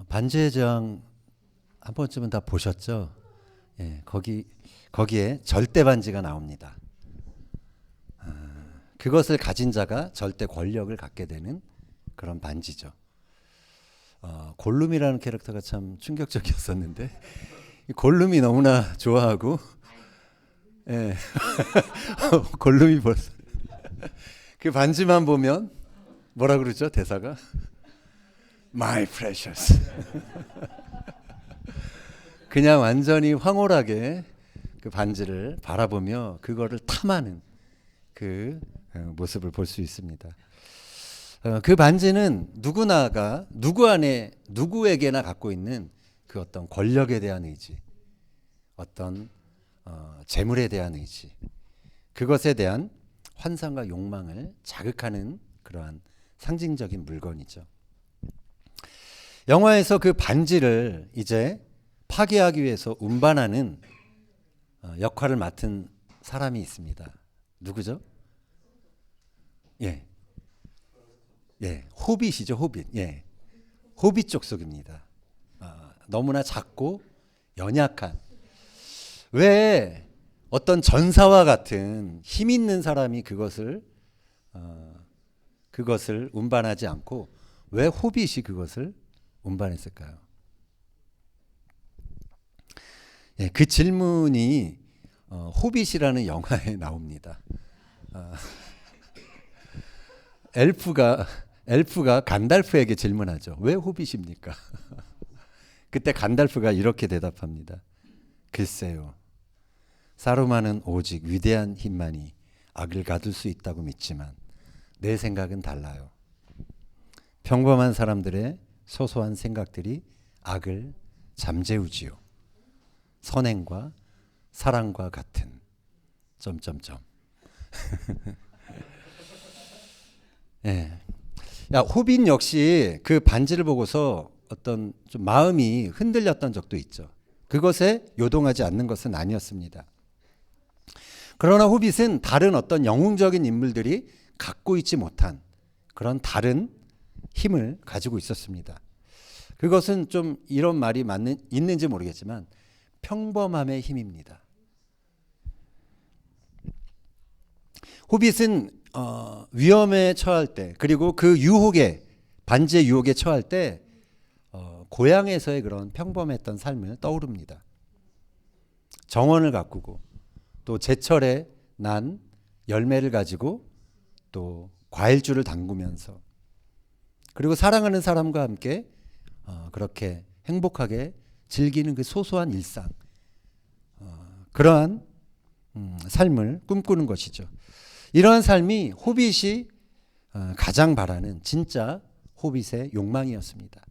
반지의 제왕 한 번쯤은 다 보셨죠? 예, 거기에 절대 반지가 나옵니다. 그것을 가진 자가 절대 권력을 갖게 되는 그런 반지죠. 골룸이라는 캐릭터가 참 충격적이었었는데 이 골룸이 너무나 좋아하고, 예, 골룸이 벌써 그 반지만 보면 뭐라 그러죠? 대사가 My precious. 그냥 완전히 황홀하게 그 반지를 바라보며 그거를 탐하는 그 모습을 볼 수 있습니다. 그 반지는 누구에게나 갖고 있는 그 어떤 권력에 대한 의지, 어떤 재물에 대한 의지, 그것에 대한 환상과 욕망을 자극하는 그러한 상징적인 물건이죠. 영화에서 그 반지를 이제 파괴하기 위해서 운반하는 역할을 맡은 사람이 있습니다. 누구죠? 예, 호빗이죠, 호빗. 예, 호빗 족속입니다. 너무나 작고 연약한. 왜 어떤 전사와 같은 힘 있는 사람이 그것을 운반하지 않고 왜 호빗이 그것을 운반했을까요? 예, 그 질문이 호빗이라는 영화에 나옵니다. 엘프가 간달프에게 질문하죠. 왜 호빗입니까? 그때 간달프가 이렇게 대답합니다. 글쎄요. 사루만은 오직 위대한 힘만이 악을 가둘 수 있다고 믿지만 내 생각은 달라요. 평범한 사람들의 소소한 생각들이 악을 잠재우지요. 선행과 사랑과 같은 점점점. 예. 야, 호빈 역시 그 반지를 보고서 어떤 좀 마음이 흔들렸던 적도 있죠. 그것에 요동하지 않는 것은 아니었습니다. 그러나 호빗은 다른 어떤 영웅적인 인물들이 갖고 있지 못한 그런 다른 힘을 가지고 있었습니다. 그것은 좀 이런 말이 있는지 모르겠지만 평범함의 힘입니다. 호빗은 위험에 처할 때, 그리고 그 반지의 유혹에 처할 때 고향에서의 그런 평범했던 삶을 떠오릅니다. 정원을 가꾸고 또 제철에 난 열매를 가지고 또 과일주를 담그면서, 그리고 사랑하는 사람과 함께 그렇게 행복하게 즐기는 그 소소한 일상, 그러한 삶을 꿈꾸는 것이죠. 이러한 삶이 호빗이 가장 바라는 진짜 호빗의 욕망이었습니다.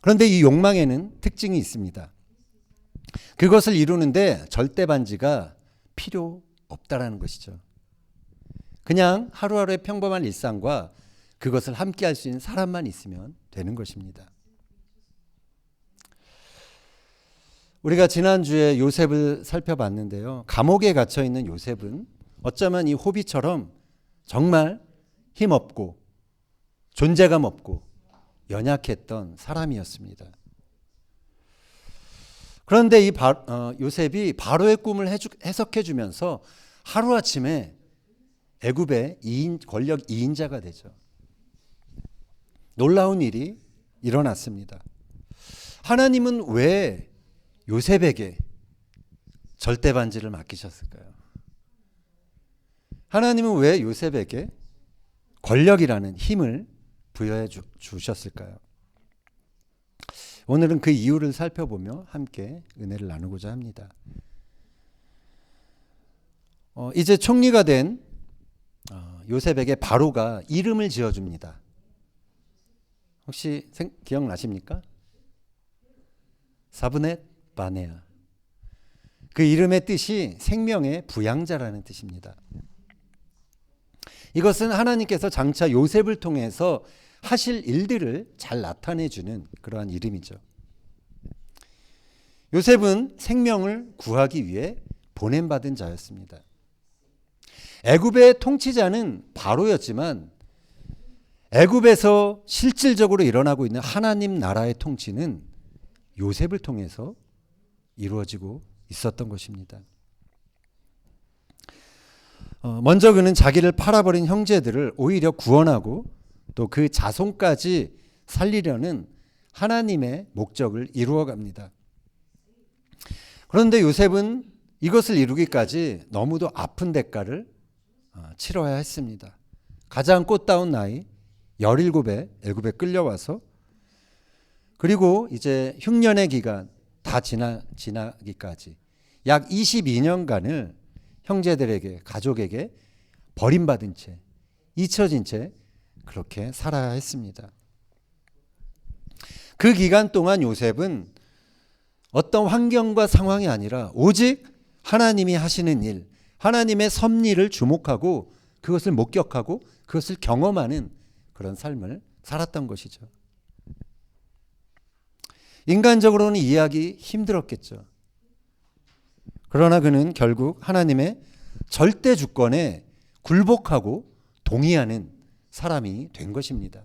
그런데 이 욕망에는 특징이 있습니다. 그것을 이루는데 절대 반지가 필요 없다라는 것이죠. 그냥 하루하루의 평범한 일상과 그것을 함께 할 수 있는 사람만 있으면 되는 것입니다. 우리가 지난주에 요셉을 살펴봤는데요. 감옥에 갇혀 있는 요셉은 어쩌면 이 호빗처럼 정말 힘없고 존재감 없고 연약했던 사람이었습니다. 그런데 요셉이 바로의 꿈을 해석해 주면서 하루아침에 애굽의 권력 2인자가 되죠. 놀라운 일이 일어났습니다. 하나님은 왜 요셉에게 절대 반지를 맡기셨을까요? 하나님은 왜 요셉에게 권력이라는 힘을 부여해 주셨을까요? 오늘은 그 이유를 살펴보며 함께 은혜를 나누고자 합니다. 이제 총리가 된 요셉에게 바로가 이름을 지어줍니다. 혹시 기억나십니까? 사브넷 바네아. 그 이름의 뜻이 생명의 부양자라는 뜻입니다. 이것은 하나님께서 장차 요셉을 통해서 하실 일들을 잘 나타내주는 그러한 이름이죠. 요셉은 생명을 구하기 위해 보냄받은 자였습니다. 애굽의 통치자는 바로였지만 애굽에서 실질적으로 일어나고 있는 하나님 나라의 통치는 요셉을 통해서 이루어지고 있었던 것입니다. 먼저 그는 자기를 팔아버린 형제들을 오히려 구원하고 또 그 자손까지 살리려는 하나님의 목적을 이루어갑니다. 그런데 요셉은 이것을 이루기까지 너무도 아픈 대가를 치러야 했습니다. 가장 꽃다운 나이 17에 애굽에 끌려와서 그리고 이제 흉년의 기간 다 지나기까지 약 22년간을 형제들에게 가족에게 버림받은 채 잊혀진 채 그렇게 살아야 했습니다. 그 기간 동안 요셉은 어떤 환경과 상황이 아니라 오직 하나님이 하시는 일, 하나님의 섭리를 주목하고 그것을 목격하고 그것을 경험하는 그런 삶을 살았던 것이죠. 인간적으로는 이해하기 힘들었겠죠. 그러나 그는 결국 하나님의 절대 주권에 굴복하고 동의하는 사람이 된 것입니다.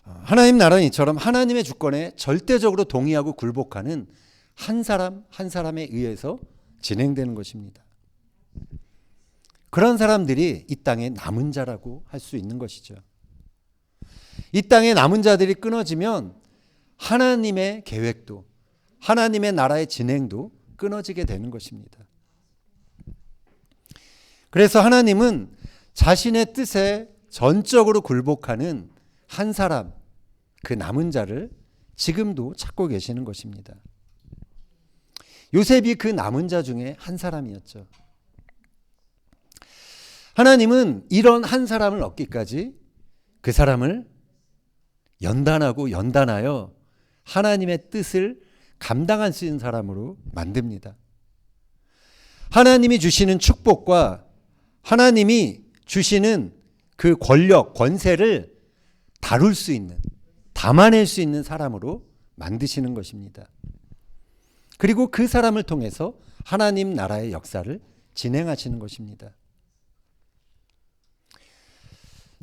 하나님 나라는 이처럼 하나님의 주권에 절대적으로 동의하고 굴복하는 한 사람 한 사람에 의해서 진행되는 것입니다. 그런 사람들이 이 땅의 남은 자라고 할 수 있는 것이죠. 이 땅의 남은 자들이 끊어지면 하나님의 계획도 하나님의 나라의 진행도 끊어지게 되는 것입니다. 그래서 하나님은 자신의 뜻에 전적으로 굴복하는 한 사람, 그 남은 자를 지금도 찾고 계시는 것입니다. 요셉이 그 남은 자 중에 한 사람이었죠. 하나님은 이런 한 사람을 얻기까지 그 사람을 연단하고 연단하여 하나님의 뜻을 감당할 수 있는 사람으로 만듭니다. 하나님이 주시는 축복과 하나님이 주시는 그 권력, 권세를 다룰 수 있는, 담아낼 수 있는 사람으로 만드시는 것입니다. 그리고 그 사람을 통해서 하나님 나라의 역사를 진행하시는 것입니다.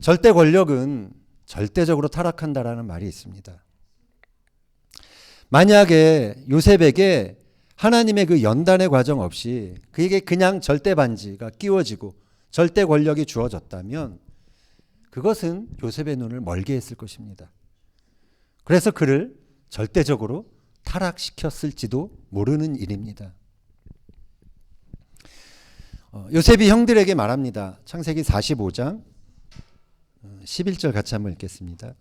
절대 권력은 절대적으로 타락한다라는 말이 있습니다. 만약에 요셉에게 하나님의 그 연단의 과정 없이 그에게 그냥 절대 반지가 끼워지고 절대 권력이 주어졌다면 그것은 요셉의 눈을 멀게 했을 것입니다. 그래서 그를 절대적으로 타락시켰을지도 모르는 일입니다. 요셉이 형들에게 말합니다. 창세기 45장 11절 같이 한번 읽겠습니다.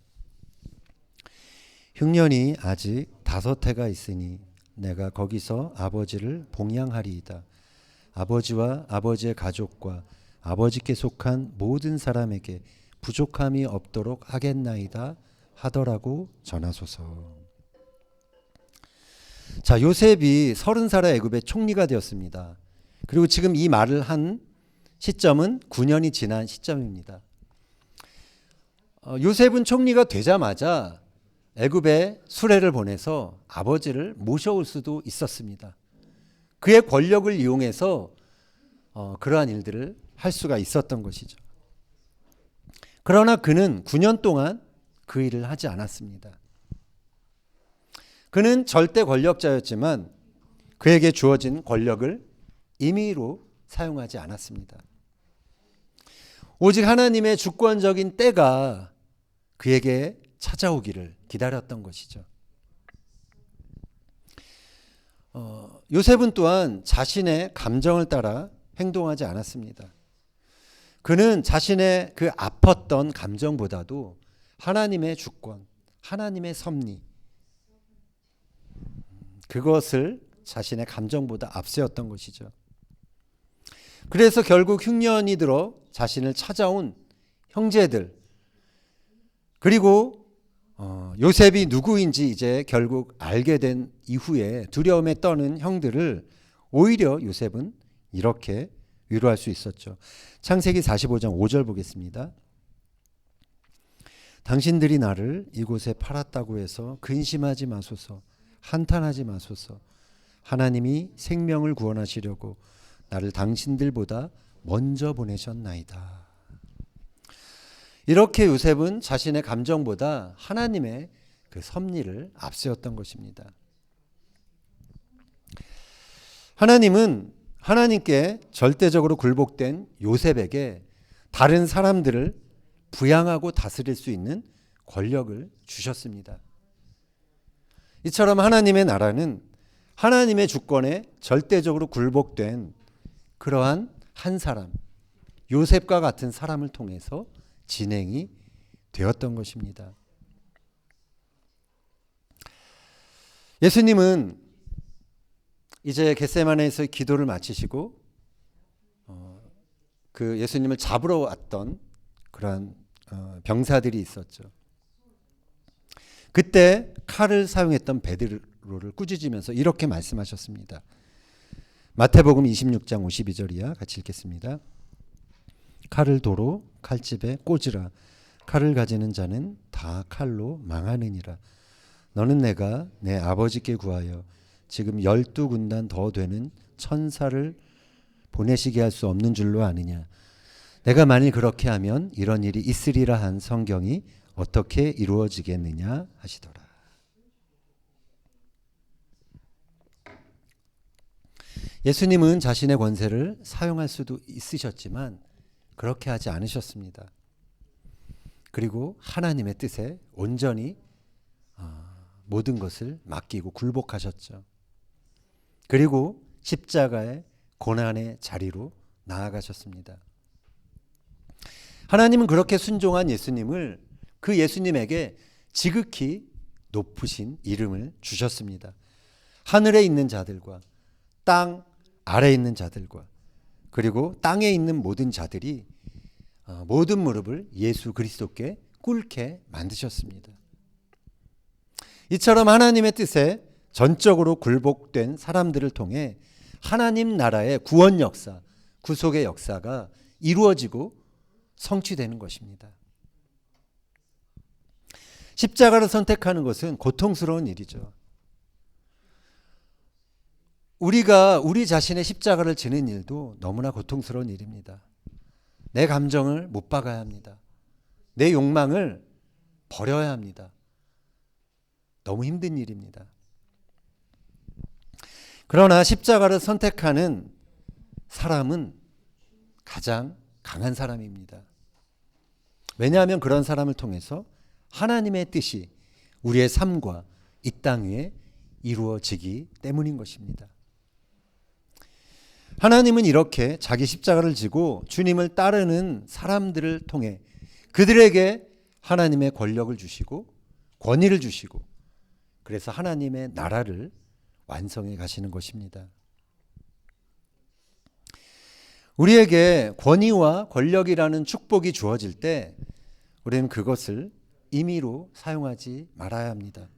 흉년이 아직 5해가 있으니 내가 거기서 아버지를 봉양하리이다. 아버지와 아버지의 가족과 아버지께 속한 모든 사람에게 부족함이 없도록 하겠나이다 하더라고 전하소서. 자, 요셉이 30살의 애굽의 총리가 되었습니다. 그리고 지금 이 말을 한 시점은 9년이 지난 시점입니다. 요셉은 총리가 되자마자 애굽에 수레를 보내서 아버지를 모셔올 수도 있었습니다. 그의 권력을 이용해서 그러한 일들을 할 수가 있었던 것이죠. 그러나 그는 9년 동안 그 일을 하지 않았습니다. 그는 절대 권력자였지만 그에게 주어진 권력을 임의로 사용하지 않았습니다. 오직 하나님의 주권적인 때가 그에게 찾아오기를 기다렸던 것이죠. 요셉은 또한 자신의 감정을 따라 행동하지 않았습니다. 그는 자신의 그 아팠던 감정보다도 하나님의 주권, 하나님의 섭리, 그것을 자신의 감정보다 앞세웠던 것이죠. 그래서 결국 흉년이 들어 자신을 찾아온 형제들, 그리고 요셉이 누구인지 이제 결국 알게 된 이후에 두려움에 떠는 형들을 오히려 요셉은 이렇게 위로할 수 있었죠. 창세기 45장 5절 보겠습니다. 당신들이 나를 이곳에 팔았다고 해서 근심하지 마소서, 한탄하지 마소서. 하나님이 생명을 구원하시려고 나를 당신들보다 먼저 보내셨나이다. 이렇게 요셉은 자신의 감정보다 하나님의 그 섭리를 앞세웠던 것입니다. 하나님은 하나님께 절대적으로 굴복된 요셉에게 다른 사람들을 부양하고 다스릴 수 있는 권력을 주셨습니다. 이처럼 하나님의 나라는 하나님의 주권에 절대적으로 굴복된 그러한 한 사람, 요셉과 같은 사람을 통해서 진행이 되었던 것입니다. 예수님은 이제 겟세마네에서 기도를 마치시고 그 예수님을 잡으러 왔던 그러한 병사들이 있었죠. 그때 칼을 사용했던 베드로를 꾸짖으면서 이렇게 말씀하셨습니다. 마태복음 26장 52절이야. 같이 읽겠습니다. 칼을 도로 칼집에 꽂으라. 칼을 가지는 자는 다 칼로 망하느니라. 너는 내가 내 아버지께 구하여 지금 12군단 더 되는 천사를 보내시게 할 수 없는 줄로 아느냐. 내가 만일 그렇게 하면 이런 일이 있으리라 한 성경이 어떻게 이루어지겠느냐 하시더라. 예수님은 자신의 권세를 사용할 수도 있으셨지만 그렇게 하지 않으셨습니다. 그리고 하나님의 뜻에 온전히 모든 것을 맡기고 굴복하셨죠. 그리고 십자가의 고난의 자리로 나아가셨습니다. 하나님은 그렇게 순종한 예수님을 그 예수님에게 지극히 높으신 이름을 주셨습니다. 하늘에 있는 자들과 땅 아래에 있는 자들과 그리고 땅에 있는 모든 자들이 모든 무릎을 예수 그리스도께 꿇게 만드셨습니다. 이처럼 하나님의 뜻에 전적으로 굴복된 사람들을 통해 하나님 나라의 구원 역사, 구속의 역사가 이루어지고 성취되는 것입니다. 십자가를 선택하는 것은 고통스러운 일이죠. 우리가 우리 자신의 십자가를 지는 일도 너무나 고통스러운 일입니다. 내 감정을 못 박아야 합니다. 내 욕망을 버려야 합니다. 너무 힘든 일입니다. 그러나 십자가를 선택하는 사람은 가장 강한 사람입니다. 왜냐하면 그런 사람을 통해서 하나님의 뜻이 우리의 삶과 이 땅 위에 이루어지기 때문인 것입니다. 하나님은 이렇게 자기 십자가를 지고 주님을 따르는 사람들을 통해 그들에게 하나님의 권력을 주시고 권위를 주시고 그래서 하나님의 나라를 완성해 가시는 것입니다. 우리에게 권위와 권력이라는 축복이 주어질 때 우리는 그것을 임의로 사용하지 말아야 합니다.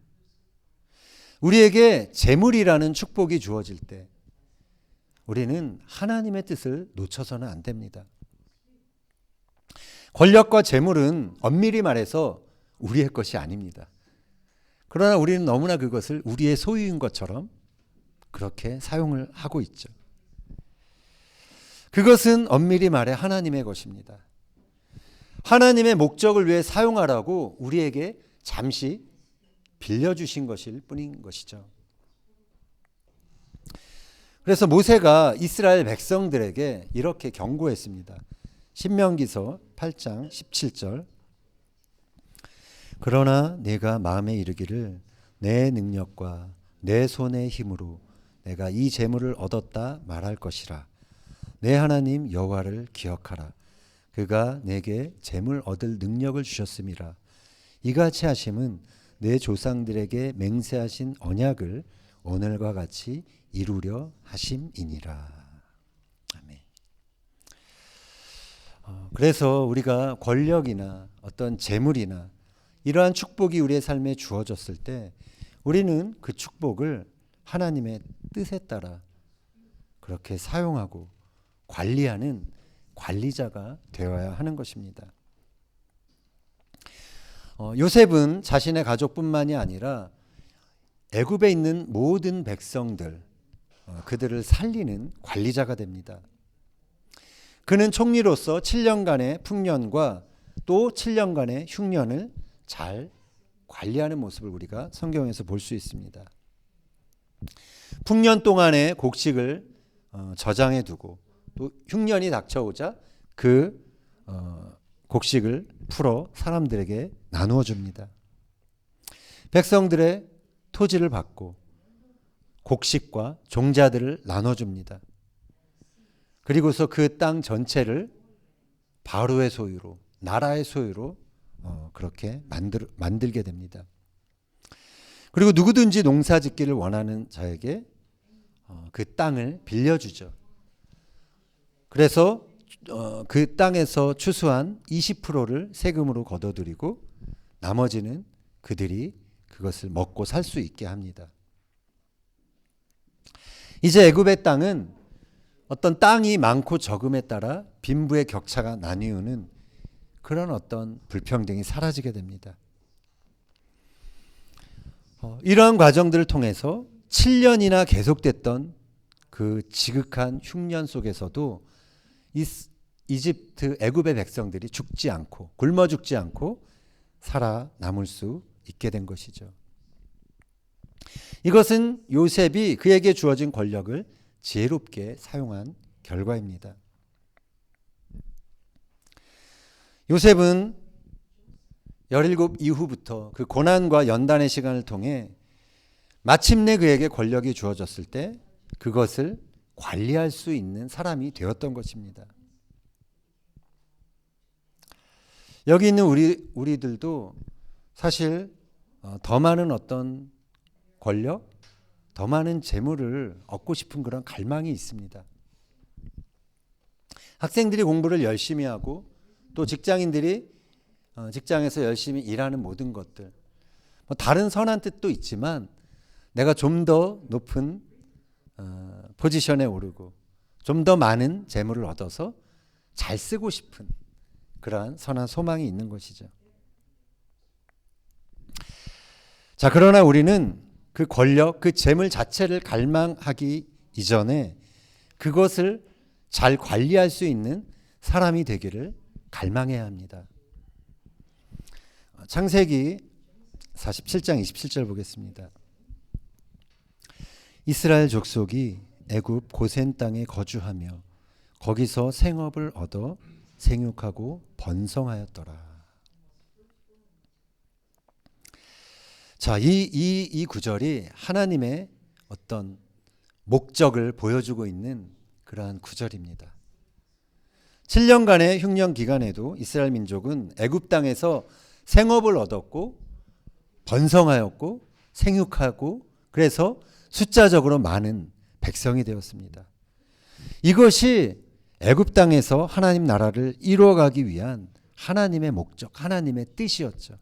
우리에게 재물이라는 축복이 주어질 때 우리는 하나님의 뜻을 놓쳐서는 안 됩니다. 권력과 재물은 엄밀히 말해서 우리의 것이 아닙니다. 그러나 우리는 너무나 그것을 우리의 소유인 것처럼 그렇게 사용을 하고 있죠. 그것은 엄밀히 말해 하나님의 것입니다. 하나님의 목적을 위해 사용하라고 우리에게 잠시 빌려주신 것일 뿐인 것이죠. 그래서 모세가 이스라엘 백성들에게 이렇게 경고했습니다. 신명기서 8장 17절. 그러나 내가 마음에 이르기를 내 능력과 내 손의 힘으로 내가 이 재물을 얻었다 말할 것이라. 내 하나님 여호와를 기억하라. 그가 내게 재물 얻을 능력을 주셨음이라. 이같이 하심은 내 조상들에게 맹세하신 언약을 오늘과 같이 이루려 하심이니라. 아멘. 그래서 우리가 권력이나 어떤 재물이나 이러한 축복이 우리의 삶에 주어졌을 때 우리는 그 축복을 하나님의 뜻에 따라 그렇게 사용하고 관리하는 관리자가 되어야 하는 것입니다. 요셉은 자신의 가족뿐만이 아니라 애굽에 있는 모든 백성들, 그들을 살리는 관리자가 됩니다. 그는 총리로서 7년간의 풍년과 또 7년간의 흉년을 잘 관리하는 모습을 우리가 성경에서 볼 수 있습니다. 풍년 동안의 곡식을 저장해 두고 또 흉년이 닥쳐오자 그 곡식을 풀어 사람들에게 나누어 줍니다. 백성들의 토지를 받고 곡식과 종자들을 나눠줍니다. 그리고서 그 땅 전체를 바로의 소유로, 나라의 소유로 그렇게 만들게 됩니다. 그리고 누구든지 농사 짓기를 원하는 자에게 그 땅을 빌려주죠. 그래서 그 땅에서 추수한 20%를 세금으로 걷어들이고 나머지는 그들이 그것을 먹고 살 수 있게 합니다. 이제 애굽의 땅은 어떤 땅이 많고 적음에 따라 빈부의 격차가 나뉘는 그런 어떤 불평등이 사라지게 됩니다. 이러한 과정들을 통해서 7년이나 계속됐던 그 지극한 흉년 속에서도 이집트 애굽의 백성들이 죽지 않고 굶어 죽지 않고 살아남을 수 있게 된 것이죠. 이것은 요셉이 그에게 주어진 권력을 지혜롭게 사용한 결과입니다. 요셉은 17 이후부터 그 고난과 연단의 시간을 통해 마침내 그에게 권력이 주어졌을 때 그것을 관리할 수 있는 사람이 되었던 것입니다. 여기 있는 우리들도 사실 더 많은 어떤 권력, 더 많은 재물을 얻고 싶은 그런 갈망이 있습니다. 학생들이 공부를 열심히 하고 또 직장인들이 직장에서 열심히 일하는 모든 것들, 다른 선한 뜻도 있지만 내가 좀 더 높은 포지션에 오르고 좀 더 많은 재물을 얻어서 잘 쓰고 싶은 그러한 선한 소망이 있는 것이죠. 자, 그러나 우리는 그 권력, 그 재물 자체를 갈망하기 이전에 그것을 잘 관리할 수 있는 사람이 되기를 갈망해야 합니다. 창세기 47장 27절 보겠습니다. 이스라엘 족속이 애굽 고센 땅에 거주하며 거기서 생업을 얻어 생육하고 번성하였더라. 자, 이 구절이 하나님의 어떤 목적을 보여주고 있는 그러한 구절입니다. 7년간의 흉년 기간에도 이스라엘 민족은 애굽 땅에서 생업을 얻었고 번성하였고 생육하고 그래서 숫자적으로 많은 백성이 되었습니다. 이것이 애굽 땅에서 하나님 나라를 이루어가기 위한 하나님의 목적, 하나님의 뜻이었죠.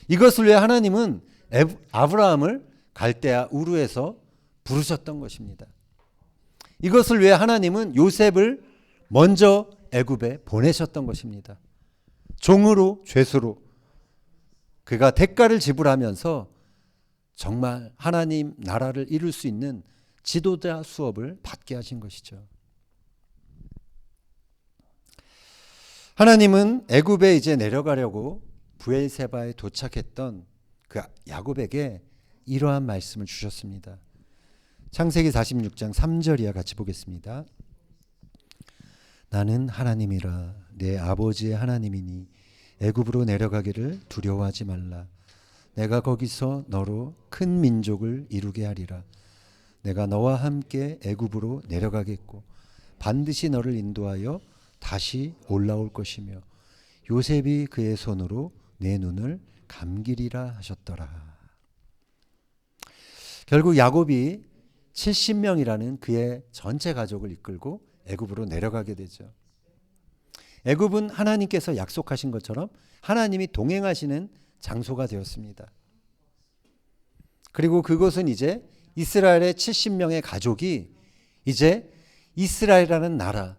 이것을 위해 하나님은 아브라함을 갈대아 우르에서 부르셨던 것입니다. 이것을 위해 하나님은 요셉을 먼저 애굽에 보내셨던 것입니다. 종으로 죄수로 그가 대가를 지불하면서 정말 하나님 나라를 이룰 수 있는 지도자 수업을 받게 하신 것이죠. 하나님은 애굽에 이제 내려가려고 브엘세바에 도착했던 그 야곱에게 이러한 말씀을 주셨습니다. 창세기 46장 3절 이하 같이 보겠습니다. 나는 하나님이라 내 아버지의 하나님이니 애굽으로 내려가기를 두려워하지 말라. 내가 거기서 너로 큰 민족을 이루게 하리라. 내가 너와 함께 애굽으로 내려가겠고 반드시 너를 인도하여 다시 올라올 것이며 요셉이 그의 손으로 내 눈을 감기리라 하셨더라. 결국 야곱이 70명이라는 그의 전체 가족을 이끌고 애굽으로 내려가게 되죠. 애굽은 하나님께서 약속하신 것처럼 하나님이 동행하시는 장소가 되었습니다. 그리고 그것은 이제 이스라엘의 70명의 가족이 이제 이스라엘이라는 나라,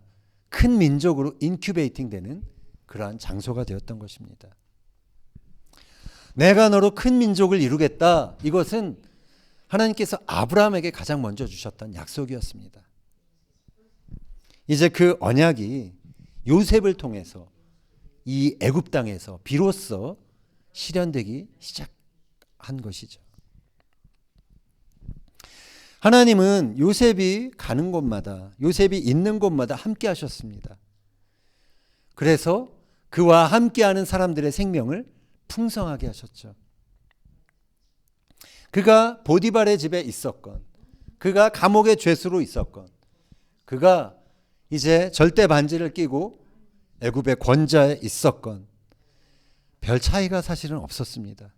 큰 민족으로 인큐베이팅 되는 그러한 장소가 되었던 것입니다. 내가 너로 큰 민족을 이루겠다. 이것은 하나님께서 아브라함에게 가장 먼저 주셨던 약속이었습니다. 이제 그 언약이 요셉을 통해서 이 애굽 땅에서 비로소 실현되기 시작한 것이죠. 하나님은 요셉이 가는 곳마다, 요셉이 있는 곳마다 함께 하셨습니다. 그래서 그와 함께하는 사람들의 생명을 풍성하게 하셨죠. 그가 보디발의 집에 있었건, 그가 감옥의 죄수로 있었건, 그가 이제 절대 반지를 끼고 애굽의 권좌에 있었건 별 차이가 사실은 없었습니다.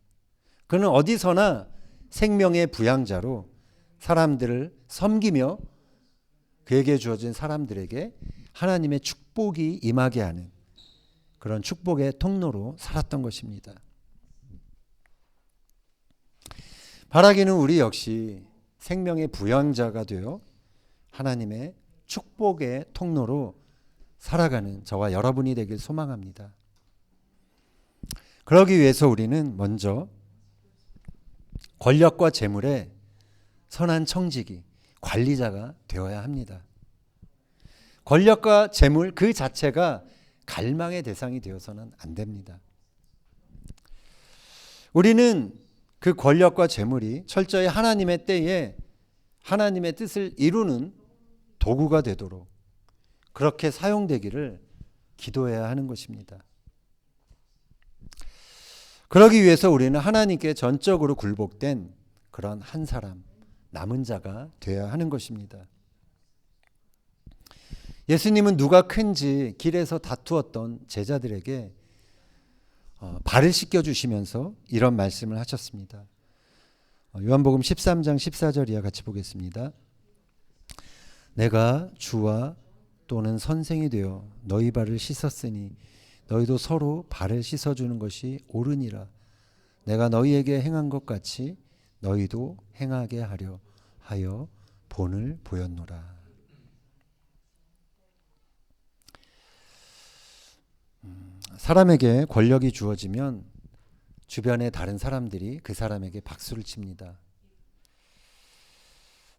그는 어디서나 생명의 부양자로 사람들을 섬기며 그에게 주어진 사람들에게 하나님의 축복이 임하게 하는 그런 축복의 통로로 살았던 것입니다. 바라기는 우리 역시 생명의 부양자가 되어 하나님의 축복의 통로로 살아가는 저와 여러분이 되길 소망합니다. 그러기 위해서 우리는 먼저 권력과 재물의 선한 청지기, 관리자가 되어야 합니다. 권력과 재물 그 자체가 갈망의 대상이 되어서는 안 됩니다. 우리는 그 권력과 재물이 철저히 하나님의 때에 하나님의 뜻을 이루는 도구가 되도록 그렇게 사용되기를 기도해야 하는 것입니다. 그러기 위해서 우리는 하나님께 전적으로 굴복된 그런 한 사람, 남은 자가 되어야 하는 것입니다. 예수님은 누가 큰지 길에서 다투었던 제자들에게 발을 씻겨주시면서 이런 말씀을 하셨습니다. 요한복음 13장 14절 이하 같이 보겠습니다. 내가 주와 또는 선생이 되어 너희 발을 씻었으니 너희도 서로 발을 씻어주는 것이 옳으니라. 내가 너희에게 행한 것 같이 너희도 행하게 하려 하여 본을 보였노라. 사람에게 권력이 주어지면 주변의 다른 사람들이 그 사람에게 박수를 칩니다.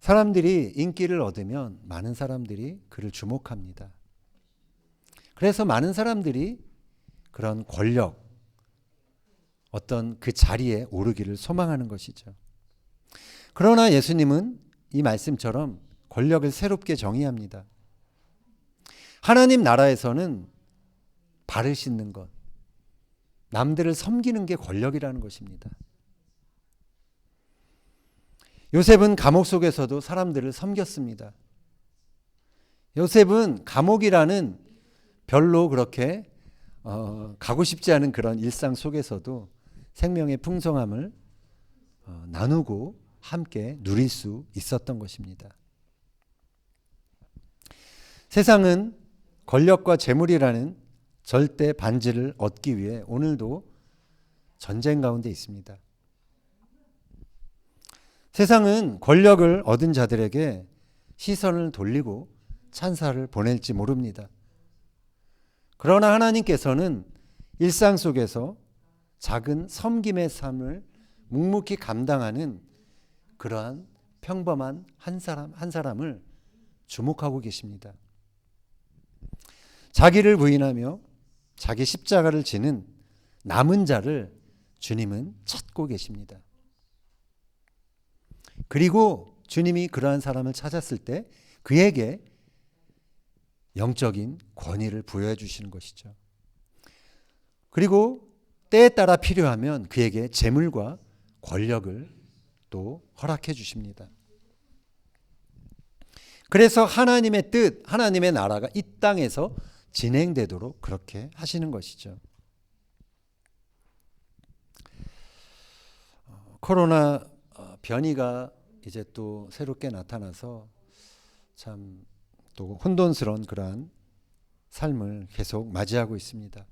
사람들이 인기를 얻으면 많은 사람들이 그를 주목합니다. 그래서 많은 사람들이 그런 권력, 어떤 그 자리에 오르기를 소망하는 것이죠. 그러나 예수님은 이 말씀처럼 권력을 새롭게 정의합니다. 하나님 나라에서는 발을 씻는 것, 남들을 섬기는 게 권력이라는 것입니다. 요셉은 감옥 속에서도 사람들을 섬겼습니다. 요셉은 감옥이라는 별로 그렇게 가고 싶지 않은 그런 일상 속에서도 생명의 풍성함을 나누고 함께 누릴 수 있었던 것입니다. 세상은 권력과 재물이라는 절대 반지를 얻기 위해 오늘도 전쟁 가운데 있습니다. 세상은 권력을 얻은 자들에게 시선을 돌리고 찬사를 보낼지 모릅니다. 그러나 하나님께서는 일상 속에서 작은 섬김의 삶을 묵묵히 감당하는 그러한 평범한 한 사람을 주목하고 계십니다. 자기를 부인하며 자기 십자가를 지는 남은 자를 주님은 찾고 계십니다. 그리고 주님이 그러한 사람을 찾았을 때 그에게 영적인 권위를 부여해 주시는 것이죠. 그리고 때에 따라 필요하면 그에게 재물과 권력을 또 허락해 주십니다. 그래서 하나님의 뜻, 하나님의 나라가 이 땅에서 진행되도록 그렇게 하시는 것이죠. 코로나 변이가 이제 또 새롭게 나타나서 참 또 혼돈스러운 그러한 삶을 계속 맞이하고 있습니다.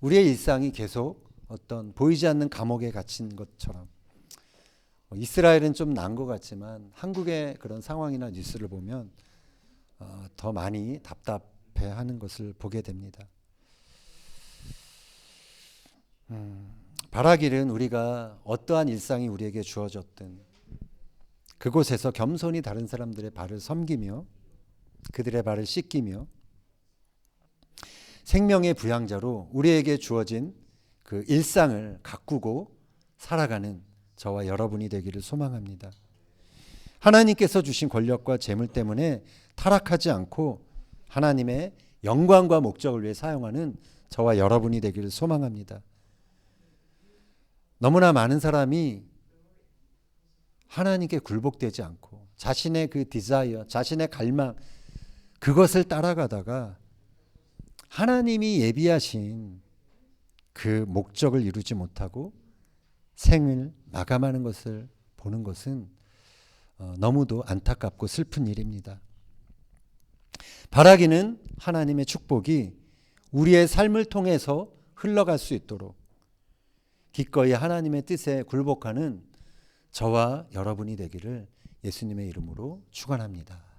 우리의 일상이 계속 어떤 보이지 않는 감옥에 갇힌 것처럼, 이스라엘은 좀 나은 것 같지만 한국의 그런 상황이나 뉴스를 보면 더 많이 답답해하는 것을 보게 됩니다. 바라기는 우리가 어떠한 일상이 우리에게 주어졌든 그곳에서 겸손히 다른 사람들의 발을 섬기며 그들의 발을 씻기며 생명의 부양자로 우리에게 주어진 그 일상을 가꾸고 살아가는 저와 여러분이 되기를 소망합니다. 하나님께서 주신 권력과 재물 때문에 타락하지 않고 하나님의 영광과 목적을 위해 사용하는 저와 여러분이 되기를 소망합니다. 너무나 많은 사람이 하나님께 굴복되지 않고 자신의 그 디자이어, 자신의 갈망, 그것을 따라가다가 하나님이 예비하신 그 목적을 이루지 못하고 생을 마감하는 것을 보는 것은 너무도 안타깝고 슬픈 일입니다. 바라기는 하나님의 축복이 우리의 삶을 통해서 흘러갈 수 있도록 기꺼이 하나님의 뜻에 굴복하는 저와 여러분이 되기를 예수님의 이름으로 축원합니다.